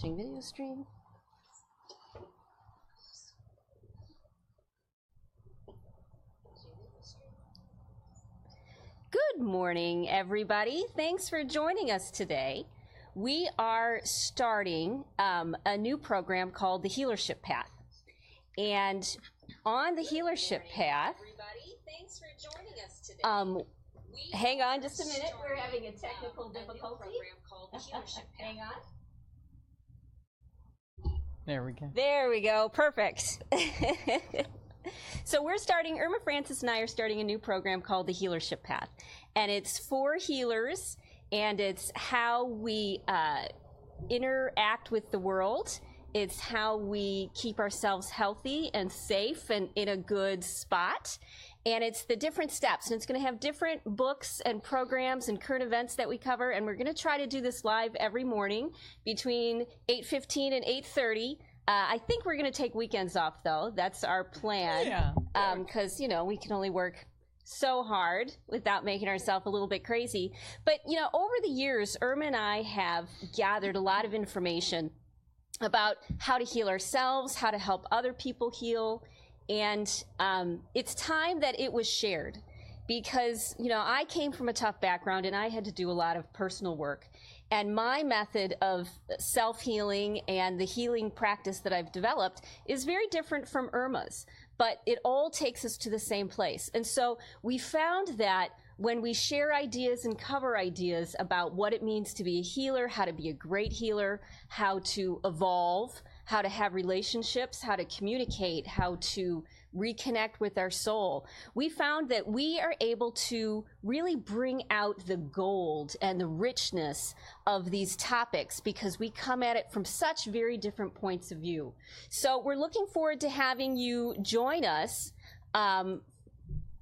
watching video stream. Good morning, everybody. Thanks for joining us today. We are starting a new program called the Healership Path. And on the Healership Path, thanks for joining us today. Hang on just a minute. We're having a technical difficulty. Hang on. There we go. There we go. Perfect. So we're starting, Irma Francis and I are starting a new program called the Healership Path. And it's for healers, and it's how we interact with the world. It's how we keep ourselves healthy and safe and in a good spot. And it's the different steps, and it's going to have different books and programs and current events that we cover. And we're going to try to do this live every morning between 8:15 and 8:30. I think we're going to take weekends off, though. That's our plan. Yeah. Because, you know, we can only work so hard without making ourselves a little bit crazy. But, you know, over the years, Irma and I have gathered a lot of information about how to heal ourselves, how to help other people heal. And it's time that it was shared because, you know, I came from a tough background and I had to do a lot of personal work. And my method of self-healing and the healing practice that I've developed is very different from Irma's, but it all takes us to the same place. And so we found that when we share ideas and cover ideas about what it means to be a healer, how to be a great healer, how to evolve, how to have relationships, how to communicate, how to reconnect with our soul, we found that we are able to really bring out the gold and the richness of these topics because we come at it from such very different points of view. So we're looking forward to having you join us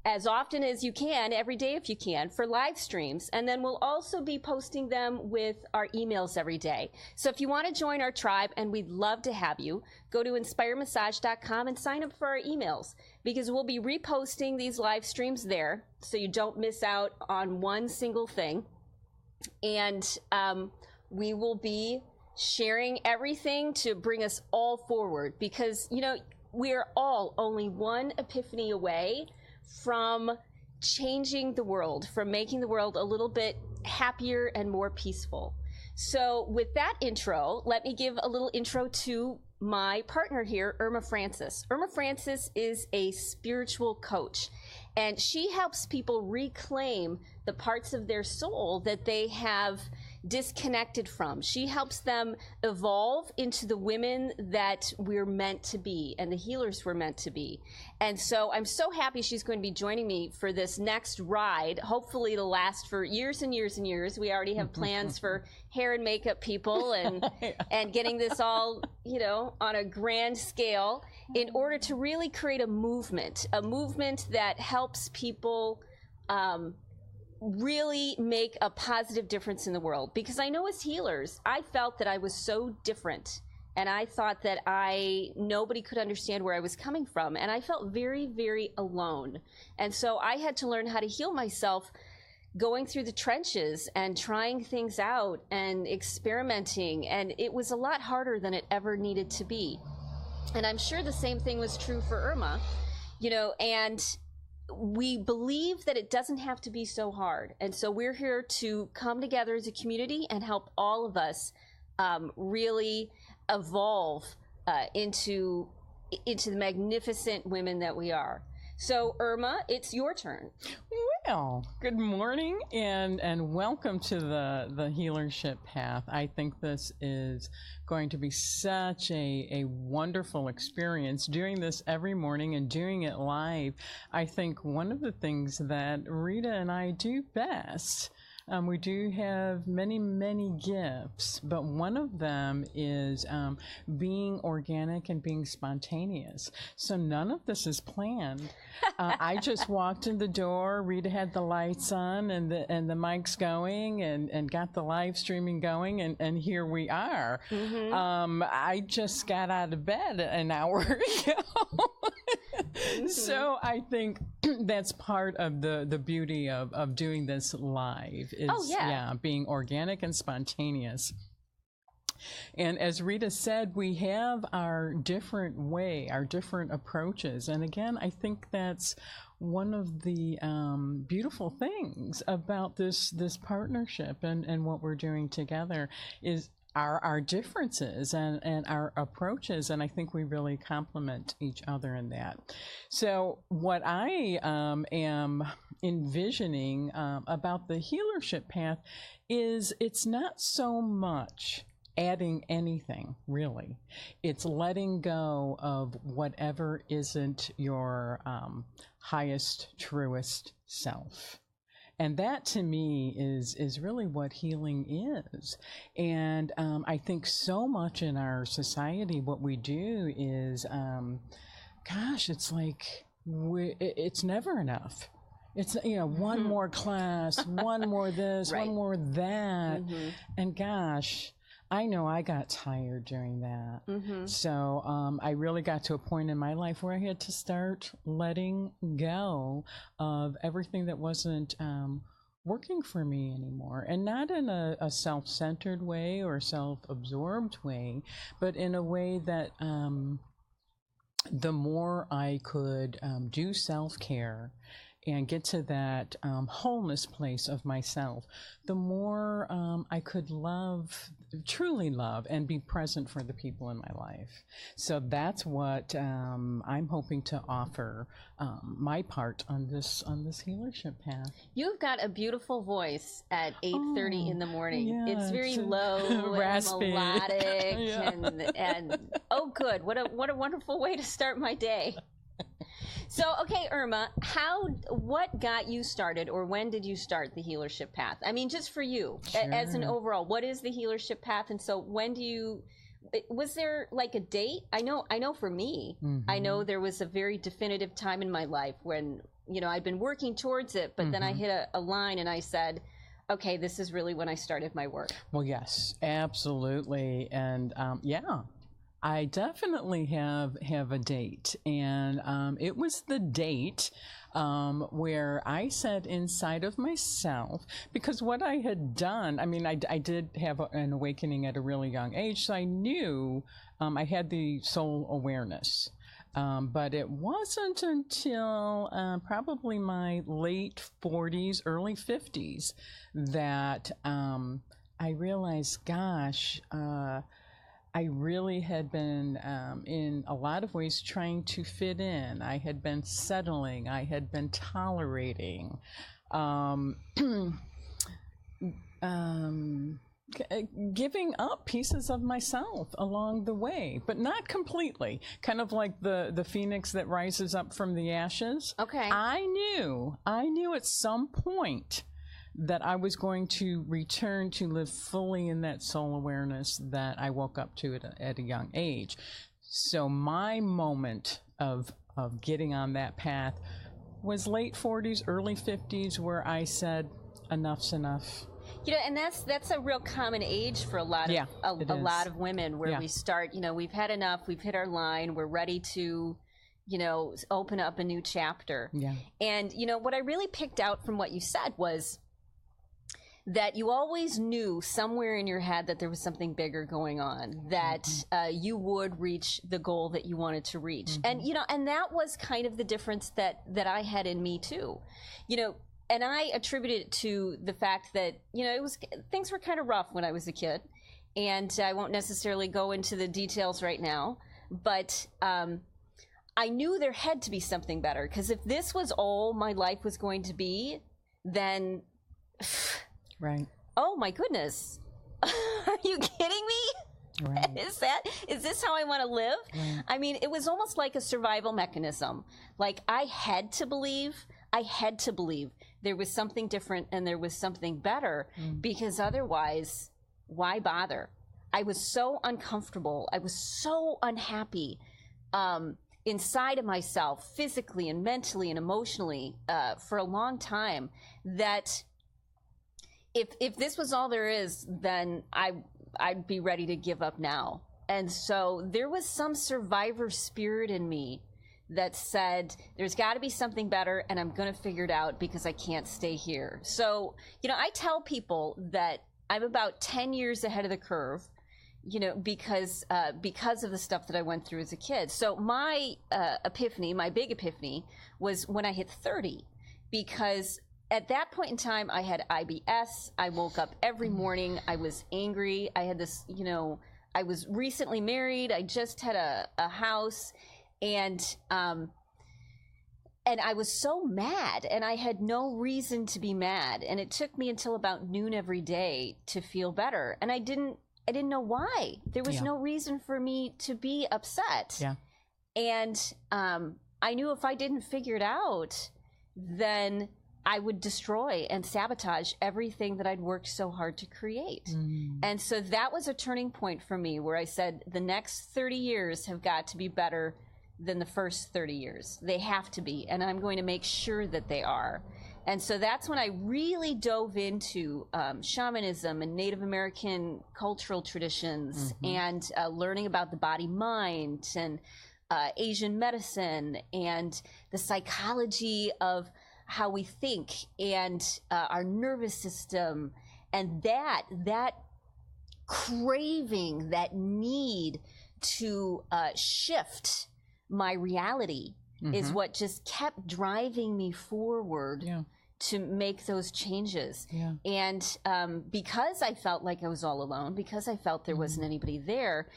as often as you can, every day if you can, for live streams. And then we'll also be posting them with our emails every day. So if you want to join our tribe, and we'd love to have you, go to inspiremassage.com and sign up for our emails, because we'll be reposting these live streams there so you don't miss out on one single thing. And we will be sharing everything to bring us all forward, because, you know, we're all only one epiphany away from changing the world, from making the world a little bit happier and more peaceful. So with that intro, let me give a little intro to my partner here, Irma Francis. Irma Francis is a spiritual coach, and she helps people reclaim the parts of their soul that they have disconnected from. She helps them evolve into the women that we're meant to be and the healers we're meant to be. And so I'm so happy she's going to be joining me for this next ride. Hopefully it'll last for years and years and years. We already have plans for hair and makeup people and and getting this all, you know, on a grand scale in order to really create a movement that helps people really make a positive difference in the world. Because I know as healers, I felt that I was so different, and I thought that nobody could understand where I was coming from, and I felt very, very alone. And so I had to learn how to heal myself, going through the trenches and trying things out and experimenting, and it was a lot harder than it ever needed to be. And I'm sure the same thing was true for Irma, you know, and we believe that it doesn't have to be so hard. And so we're here to come together as a community and help all of us really evolve into the magnificent women that we are. So Irma, it's your turn. Well, good morning and welcome to the Healership Path. I think this is going to be such a wonderful experience doing this every morning and doing it live. I think one of the things that Rita and I do best, we do have many gifts, but one of them is being organic and being spontaneous. So none of this is planned. I just walked in the door, Rita had the lights on and the mics going and got the live streaming going, and here we are. Mm-hmm. I just got out of bed an hour ago. Mm-hmm. So I think that's part of the beauty of doing this live is being organic and spontaneous. And as Rita said, we have our different approaches. And again, I think that's one of the beautiful things about this partnership and what we're doing together is our differences and our approaches, and I think we really complement each other in that. So what I am envisioning about the Healership Path is it's not so much adding anything, really. It's letting go of whatever isn't your highest, truest self. And that, to me, is really what healing is. And I think so much in our society, what we do is, it's like it's never enough. It's, one more class, one more this, right. One more that. Mm-hmm. And gosh, I know I got tired doing that. Mm-hmm. So I really got to a point in my life where I had to start letting go of everything that wasn't working for me anymore. And not in a self-centered way or self-absorbed way, but in a way that the more I could do self-care and get to that wholeness place of myself, the more I could truly love, and be present for the people in my life. So that's what I'm hoping to offer my part on this Healership Path. You've got a beautiful voice at 8:30 in the morning. Yeah, it's very low, raspy, and melodic, yeah. and oh, good! What a wonderful way to start my day. So, okay, Irma, what got you started, or when did you start the Healership Path? I mean, just for you, sure. As an overall, what is the Healership Path? And so was there like a date? I know for me, mm-hmm. I know there was a very definitive time in my life when, I'd been working towards it, but mm-hmm. then I hit a line and I said, okay, this is really when I started my work. Well, yes, absolutely. And I definitely have a date, and it was the date where I said inside of myself, because what I had done, I mean, I did have an awakening at a really young age, so I knew I had the soul awareness. But it wasn't until probably my late 40s, early 50s that I realized, gosh, I really had been, in a lot of ways, trying to fit in. I had been settling. I had been tolerating, giving up pieces of myself along the way, but not completely. Kind of like the phoenix that rises up from the ashes. Okay. I knew at some point that I was going to return to live fully in that soul awareness that I woke up to at a young age. So my moment of getting on that path was late 40s, early 50s, where I said, enough's enough. And that's a real common age for a lot of women, where we start, we've had enough, we've hit our line, we're ready to open up a new chapter. Yeah. And what I really picked out from what you said was that you always knew somewhere in your head that there was something bigger going on, that mm-hmm. Mm-hmm. You would reach the goal that you wanted to reach. Mm-hmm. And that was kind of the difference that I had in me too. And I attribute it to the fact that, things were kind of rough when I was a kid, and I won't necessarily go into the details right now, but I knew there had to be something better, because if this was all my life was going to be, then right. Oh my goodness. Are you kidding me? Right. Is this how I want to live? Right. I mean, it was almost like a survival mechanism. Like I had to believe there was something different and there was something better, because otherwise, why bother? I was so uncomfortable. I was so unhappy inside of myself, physically and mentally and emotionally, for a long time, that if this was all there is, then I'd be ready to give up now. And so there was some survivor spirit in me that said, there's got to be something better, and I'm going to figure it out, because I can't stay here. So, I tell people that I'm about 10 years ahead of the curve because of the stuff that I went through as a kid. So my big epiphany was when I hit 30, because at that point in time I had IBS. I woke up every morning. I was angry. I had this, I was recently married. I just had a house, and I was so mad, and I had no reason to be mad. And it took me until about noon every day to feel better. And I didn't know why. There was no reason for me to be upset. Yeah. And I knew if I didn't figure it out, then I would destroy and sabotage everything that I'd worked so hard to create. Mm. And so that was a turning point for me, where I said, the next 30 years have got to be better than the first 30 years. They have to be, and I'm going to make sure that they are. And so that's when I really dove into shamanism and Native American cultural traditions, and learning about the body-mind, and Asian medicine, and the psychology of how we think, and our nervous system, and that craving, that need to shift my reality is what just kept driving me forward to make those changes. Yeah. And because I felt like I was all alone, because I felt there wasn't anybody there,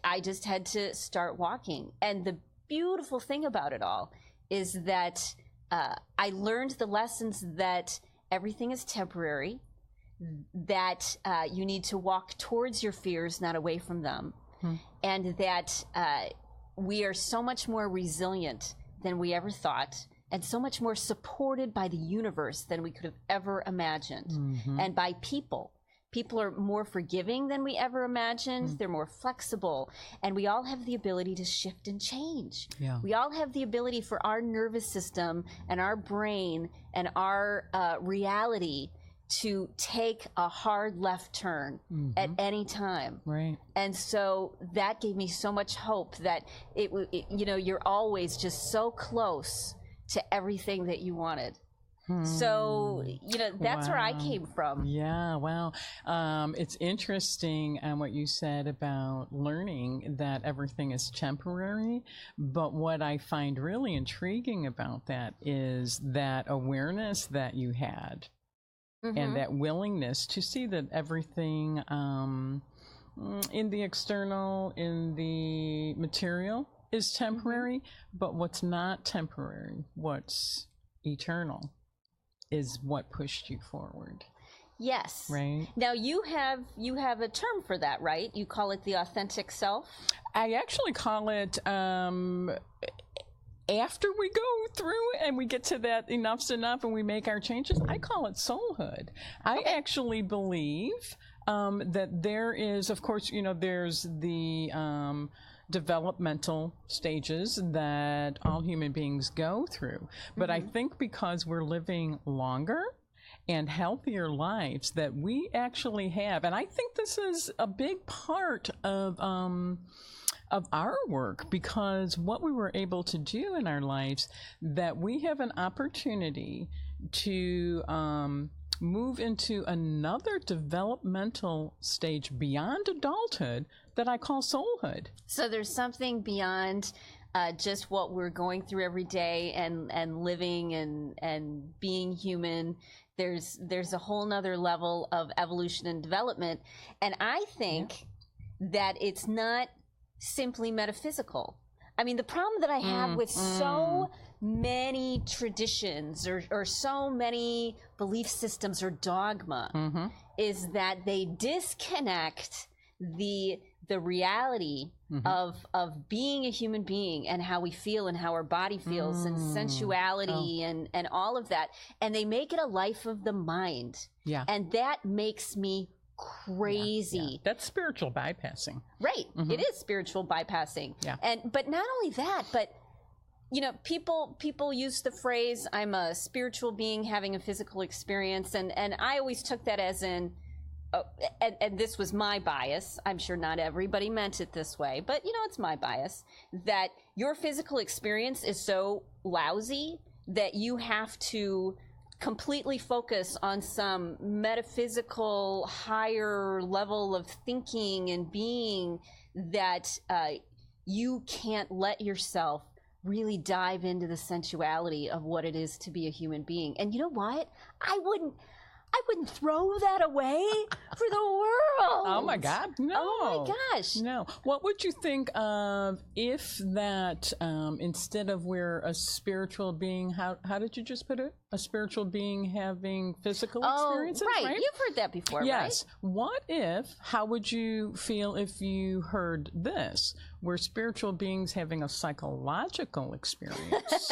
I just had to start walking. And the beautiful thing about it all is that I learned the lessons that everything is temporary, that you need to walk towards your fears, not away from them, and that we are so much more resilient than we ever thought, and so much more supported by the universe than we could have ever imagined, and by people. People are more forgiving than we ever imagined. They're more flexible, and we all have the ability to shift and change. Yeah. We all have the ability for our nervous system and our brain and our reality to take a hard left turn at any time. Right. And so that gave me so much hope that you're always just so close to everything that you wanted. So, that's where I came from. Yeah, wow. It's interesting what you said about learning that everything is temporary. But what I find really intriguing about that is that awareness that you had, and that willingness to see that everything in the external, in the material, is temporary, but what's not temporary, what's eternal, is what pushed you forward. Yes. Right. Now you have a term for that, right? You call it the authentic self? I actually call it after we go through and we get to that enough's enough and we make our changes, I call it soulhood. I actually believe that there is, of course, there's the developmental stages that all human beings go through. But I think because we're living longer and healthier lives that we actually have, and I think this is a big part of our work, because what we were able to do in our lives, that we have an opportunity to move into another developmental stage beyond adulthood that I call soulhood. So there's something beyond just what we're going through every day and living and being human. There's a whole nother level of evolution and development. And I think that it's not simply metaphysical. I mean, the problem that I have with so many traditions or so many belief systems or dogma is that they disconnect the reality of being a human being and how we feel and how our body feels and sensuality and all of that, and they make it a life of the mind. Yeah. And that makes me crazy. Yeah. That's spiritual bypassing. Right. It is spiritual bypassing. Yeah. But not only that, but people use the phrase, I'm a spiritual being having a physical experience, and I always took that as in and this was my bias. I'm sure not everybody meant it this way, but it's my bias, that your physical experience is so lousy that you have to completely focus on some metaphysical higher level of thinking and being, that you can't let yourself really dive into the sensuality of what it is to be a human being. And you know what? I wouldn't throw that away for the world. Oh my God, no. Oh my gosh. No. What would you think of if that, instead of we're a spiritual being, how did you just put it? A spiritual being having physical experiences, right? You've heard that before, yes. Right? How would you feel if you heard this? We're spiritual beings having a psychological experience.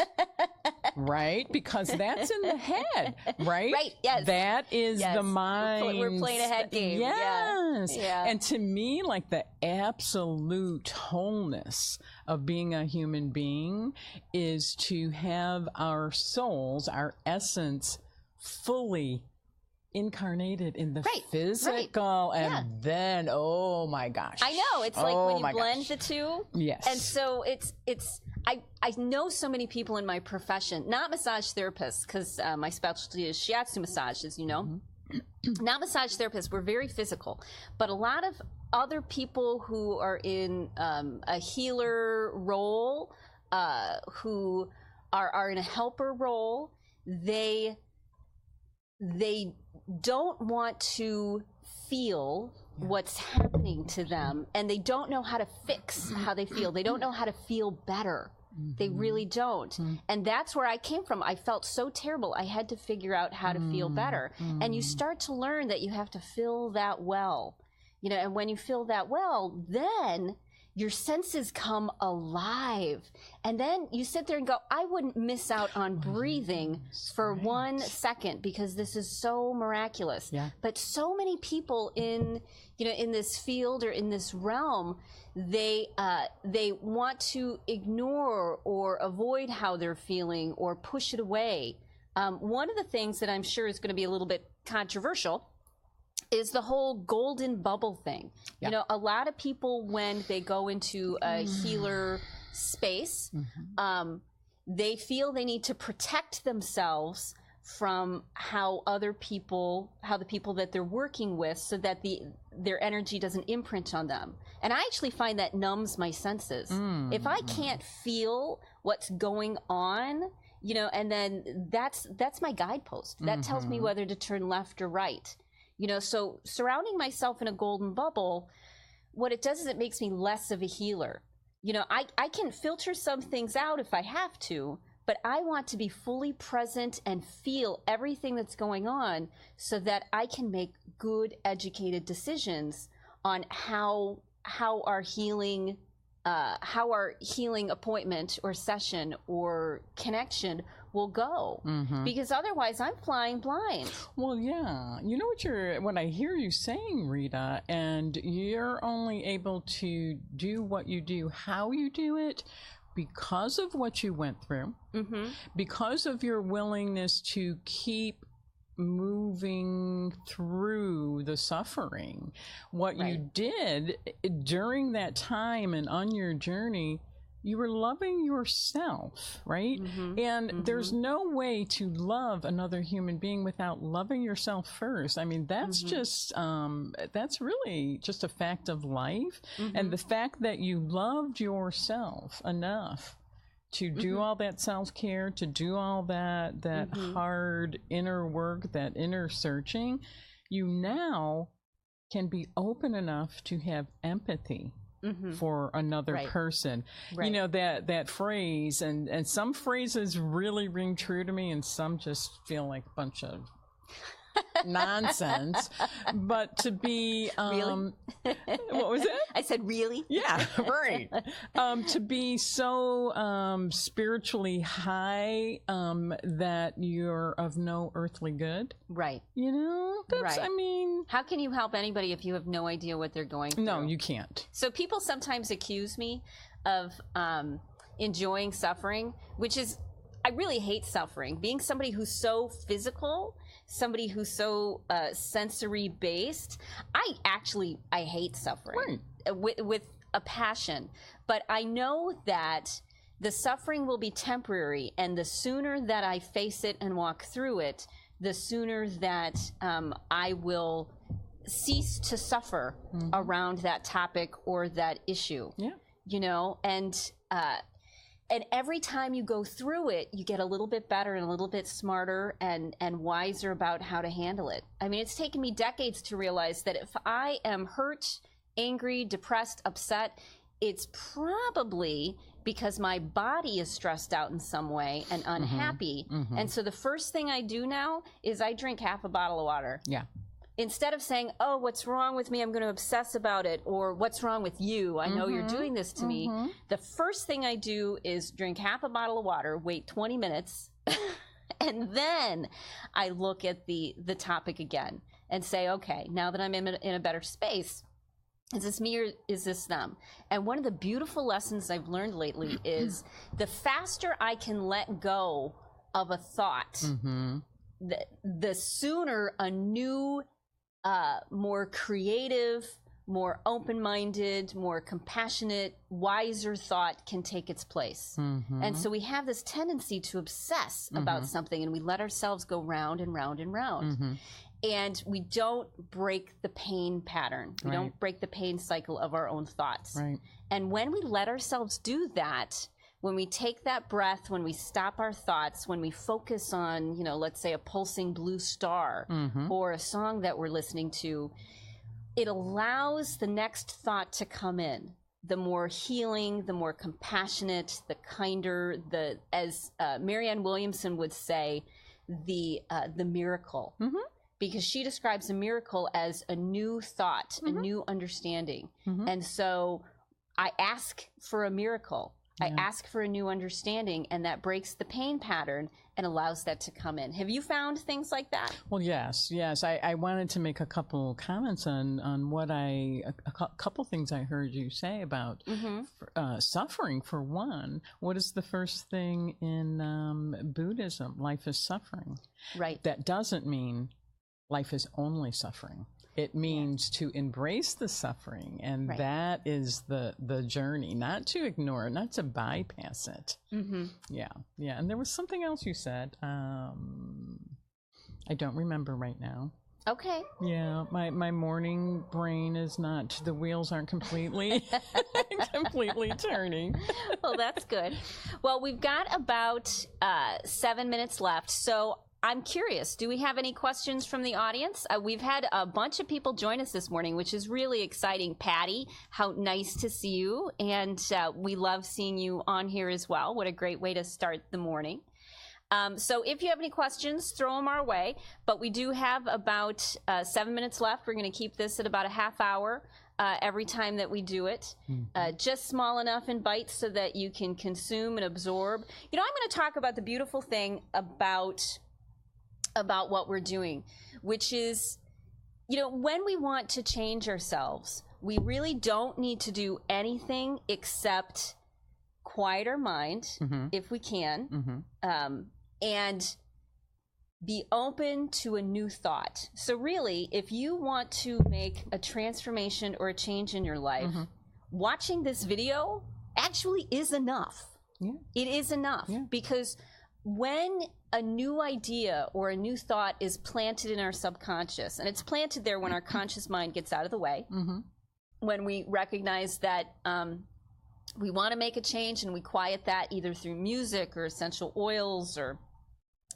Right? Because that's in the head, right? Right, yes. That is yes. the mind. We're playing a head game. Yes. Yeah. And to me, like, the absolute wholeness of being a human being is to have our souls, our essence, fully incarnated in the physical, and then, oh my gosh. I know, it's like when you blend the two. Yes. And so I know so many people in my profession, not massage therapists, because my specialty is shiatsu massage, as you know. Mm-hmm. Not massage therapists, we're very physical. But a lot of other people who are in a healer role, who are in a helper role, they don't want to feel what's happening to them, and they don't know how to fix how they feel. They don't know how to feel better. They really don't. And that's where I came from. I felt so terrible. I had to figure out how to feel better. And you start to learn that you have to feel that well. You know, and when you feel that well, then your senses come alive. And then you sit there and go, I wouldn't miss out on breathing for 1 second, because this is so miraculous. Yeah. But so many people in this field or in this realm, they want to ignore or avoid how they're feeling or push it away. One of the things that I'm sure is going to be a little bit controversial is the whole golden bubble thing. Yeah. You know, a lot of people, when they go into a healer space, they feel they need to protect themselves from how the people that they're working with, so that their energy doesn't imprint on them. And I actually find that numbs my senses. If I can't feel what's going on, you know, and then that's my guidepost. That tells me whether to turn left or right. You know, so surrounding myself in a golden bubble, what it does is it makes me less of a healer. You know, I can filter some things out if I have to, but I want to be fully present and feel everything that's going on, so that I can make good, educated decisions on how our healing appointment or session or connection will go. Because otherwise I'm flying blind. Well, yeah. You know what I hear you saying, Rita, and you're only able to do what you do, how you do it, because of what you went through, because of your willingness to keep moving through the suffering. What you did during that time and on your journey, you were loving yourself, right? And there's no way to love another human being without loving yourself first. I mean, that's just, that's really just a fact of life. And the fact that you loved yourself enough to do all that self-care, to do all that hard inner work, that inner searching, you now can be open enough to have empathy for another person. You know, that phrase, and some phrases really ring true to me, and some just feel like a bunch of nonsense. But to be really? What was it? I said really? Yeah, right. To be so spiritually high that you're of no earthly good. Right. You know, that's, I mean, how can you help anybody if you have no idea what they're going through? No, you can't. So people sometimes accuse me of enjoying suffering, which is, I really hate suffering. Being somebody who's so physical, somebody who's so sensory based, I hate suffering with a passion. But I know that the suffering will be temporary, and the sooner that I face it and walk through it, the sooner that I will cease to suffer around that topic or that issue. Yeah. You know, and every time you go through it, you get a little bit better and a little bit smarter and wiser about how to handle it. I mean, it's taken me decades to realize that if I am hurt, angry, depressed, upset, it's probably because my body is stressed out in some way and unhappy. And so the first thing I do now is I drink half a bottle of water. Yeah. Instead of saying, oh, what's wrong with me? I'm going to obsess about it. Or what's wrong with you? I know you're doing this to me. The first thing I do is drink half a bottle of water, wait 20 minutes, and then I look at the topic again and say, okay, now that I'm in a better space, is this me or is this them? And one of the beautiful lessons I've learned lately is the faster I can let go of a thought, the sooner a new, more creative, more open-minded, more compassionate, wiser thought can take its place. And so we have this tendency to obsess about something, and we let ourselves go round and round and round. And we don't break the pain pattern. We don't break the pain cycle of our own thoughts. And when we let ourselves do that, when we take that breath, when we stop our thoughts, when we focus on, you know, let's say a pulsing blue star or a song that we're listening to, it allows the next thought to come in. The more healing, the more compassionate, the kinder, as Marianne Williamson would say, the miracle. Because she describes a miracle as a new thought, a new understanding. And so I ask for a miracle. I ask for a new understanding, and that breaks the pain pattern and allows that to come in. Have you found things like that? Well, yes. I wanted to make a couple comments on what a couple things I heard you say about suffering. For one, what is the first thing in Buddhism? Life is suffering. Right. That doesn't mean life is only suffering. It means to embrace the suffering, and that is the journey, not to ignore it, not to bypass it. Yeah. And there was something else you said. I don't remember right now. Okay. Yeah, my morning brain is not, the wheels aren't completely turning. Well, that's good. Well, we've got about 7 minutes left, so I'm curious, do we have any questions from the audience? We've had a bunch of people join us this morning, which is really exciting. Patty, how nice to see you. And we love seeing you on here as well. What a great way to start the morning. So if you have any questions, throw them our way. But we do have about 7 minutes left. We're going to keep this at about a half hour every time that we do it. Just small enough in bites so that you can consume and absorb. You know, I'm going to talk about the beautiful thing about what we're doing, which is, you know, when we want to change ourselves, we really don't need to do anything except quiet our mind, if we can, and be open to a new thought. So really, if you want to make a transformation or a change in your life, watching this video actually is enough. It is enough, because when a new idea or a new thought is planted in our subconscious, and it's planted there when our conscious mind gets out of the way, when we recognize that we want to make a change and we quiet that either through music or essential oils or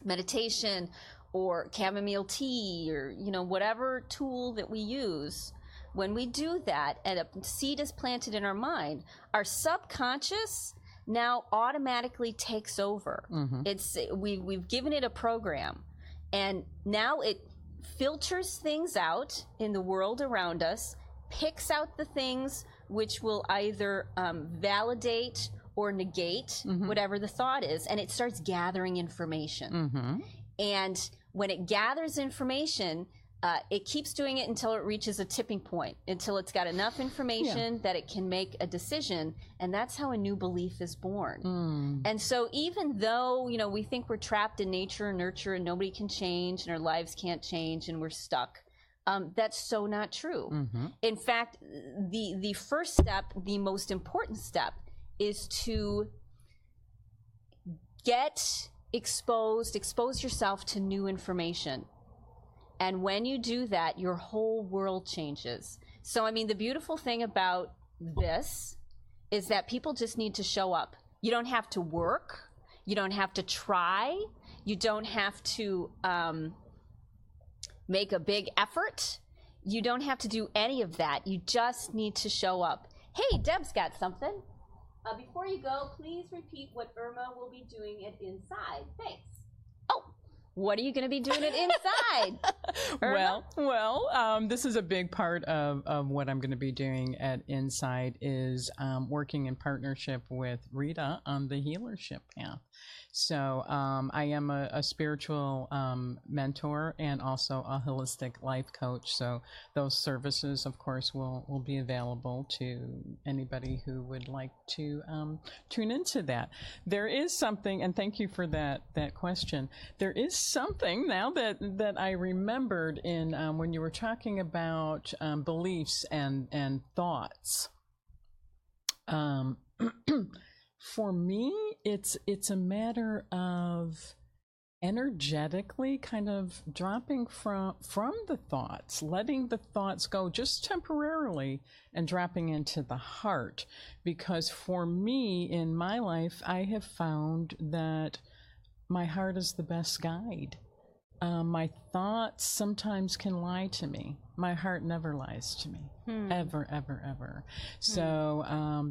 meditation or chamomile tea or, you know, whatever tool that we use, when we do that and a seed is planted in our mind, our subconscious now automatically takes over. We've given it a program, and now it filters things out in the world around us, picks out the things which will either validate or negate whatever the thought is, and it starts gathering information. And when it gathers information, it keeps doing it until it reaches a tipping point, until it's got enough information that it can make a decision, and that's how a new belief is born. And so even though, you know, we think we're trapped in nature and nurture and nobody can change and our lives can't change and we're stuck, that's so not true. In fact, the first step, the most important step, is to get exposed, expose yourself to new information. And when you do that, your whole world changes. So, I mean, the beautiful thing about this is that people just need to show up. You don't have to work. You don't have to try. You don't have to make a big effort. You don't have to do any of that. You just need to show up. Hey, Deb's got something. Before you go, please repeat what Irma will be doing at Inside. Thanks. Oh, what are you going to be doing at Inside? Well, this is a big part of what I'm going to be doing at Inside is working in partnership with Rita on the Healership Path. So I am a spiritual mentor and also a holistic life coach. So those services, of course, will be available to anybody who would like to tune into that. There is something, and thank you for that question. There is something now that I remembered in when you were talking about beliefs and thoughts. For me, it's a matter of energetically kind of dropping from the thoughts, letting the thoughts go just temporarily and dropping into the heart. Because for me, in my life, I have found that my heart is the best guide. My thoughts sometimes can lie to me. My heart never lies to me, ever, ever, ever. So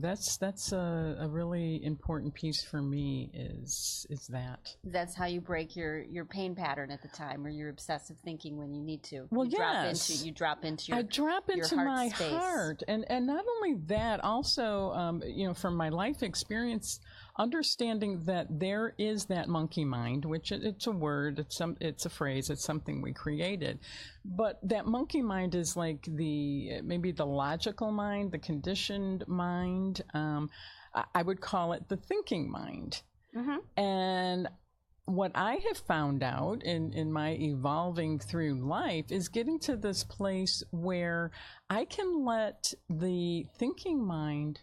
that's a really important piece for me is that. That's how you break your pain pattern at the time, or your obsessive thinking when you need to. Well, you yes. drop into your I drop into your my space. heart, and not only that, also from my life experience, understanding that there is that monkey mind, which it's a word, it's a phrase, it's something we created, but that monkey mind is like maybe the logical mind, the conditioned mind. I would call it the thinking mind. Mm-hmm. And what I have found out in my evolving through life is getting to this place where I can let the thinking mind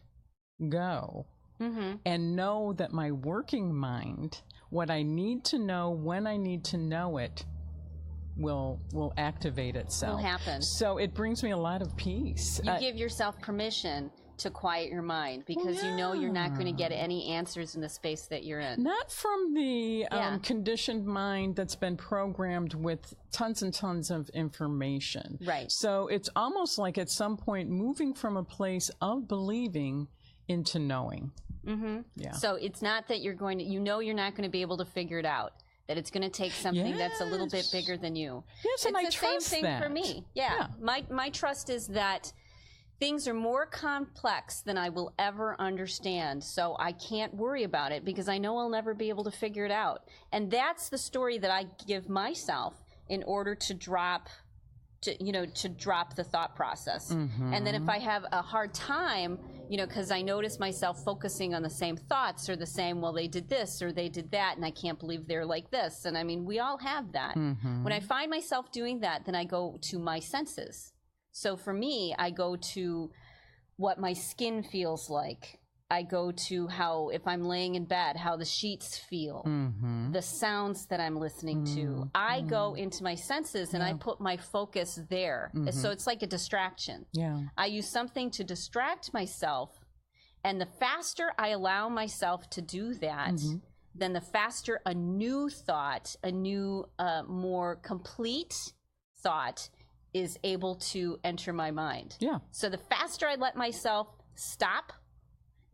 go. Mm-hmm. And know that my working mind, what I need to know when I need to know it, will activate itself. Will happen. So it brings me a lot of peace. You give yourself permission to quiet your mind because you know you're not going to get any answers in the space that you're in. Not from the conditioned mind that's been programmed with tons and tons of information. Right. So it's almost like at some point moving from a place of believing into knowing. Mm-hmm. Yeah. So it's not that you're not going to be able to figure it out. That it's going to take something that's a little bit bigger than you. Yes, and I trust that. It's the same thing for me. Yeah. My trust is that things are more complex than I will ever understand. So I can't worry about it because I know I'll never be able to figure it out. And that's the story that I give myself in order to drop the thought process. Mm-hmm. And then if I have a hard time, because I notice myself focusing on the same thoughts or the same, well, they did this or they did that, and I can't believe they're like this. And I mean, we all have that. Mm-hmm. When I find myself doing that, then I go to my senses. So for me, I go to what my skin feels like. I go to how, if I'm laying in bed, how the sheets feel, the sounds that I'm listening to. I go into my senses and I put my focus there. So it's like a distraction. Yeah. I use something to distract myself, and the faster I allow myself to do that, then the faster a new thought, a new, more complete thought is able to enter my mind. Yeah. So the faster I let myself stop,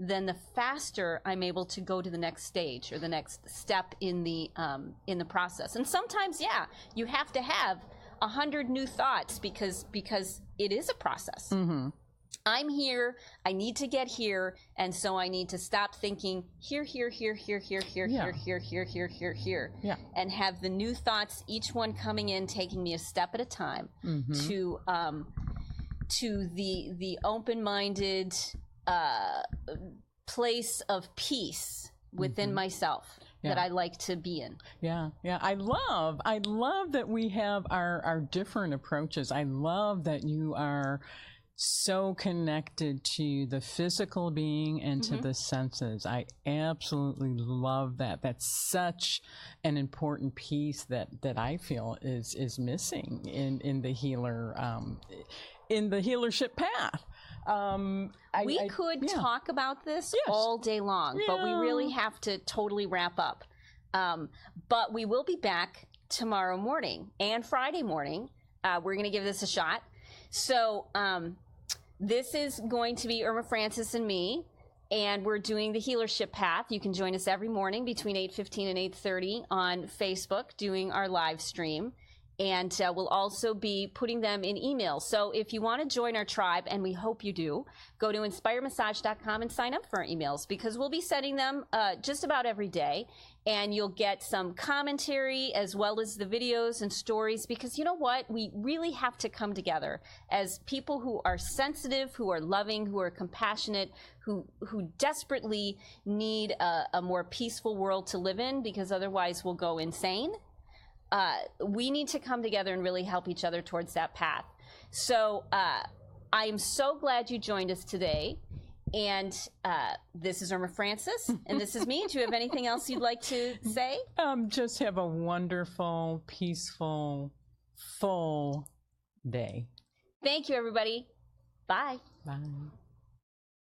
then the faster I'm able to go to the next stage or the next step in the process. And sometimes, you have to have 100 new thoughts because it is a process. Mm-hmm. I'm here, I need to get here, and so I need to stop thinking here, and have the new thoughts, each one coming in, taking me a step at a time to the open-minded place of peace within myself that I like to be in. Yeah. I love that we have our different approaches. I love that you are so connected to the physical being and to the senses. I absolutely love that. That's such an important piece that I feel is missing in the healership path. We could talk about this all day long, but we really have to totally wrap up. But we will be back tomorrow morning and Friday morning. We're going to give this a shot. So this is going to be Irma Francis and me, and we're doing the Healership Path. You can join us every morning between 8:15 and 8:30 on Facebook doing our live stream. And we'll also be putting them in emails. So if you want to join our tribe, and we hope you do, go to inspiremassage.com and sign up for our emails, because we'll be sending them just about every day. And you'll get some commentary as well as the videos and stories, because you know what? We really have to come together as people who are sensitive, who are loving, who are compassionate, who desperately need a more peaceful world to live in, because otherwise we'll go insane. We need to come together and really help each other towards that path. So I am so glad you joined us today. And this is Irma Francis, and this is me. Do you have anything else you'd like to say? Just have a wonderful, peaceful, full day. Thank you, everybody. Bye. Bye.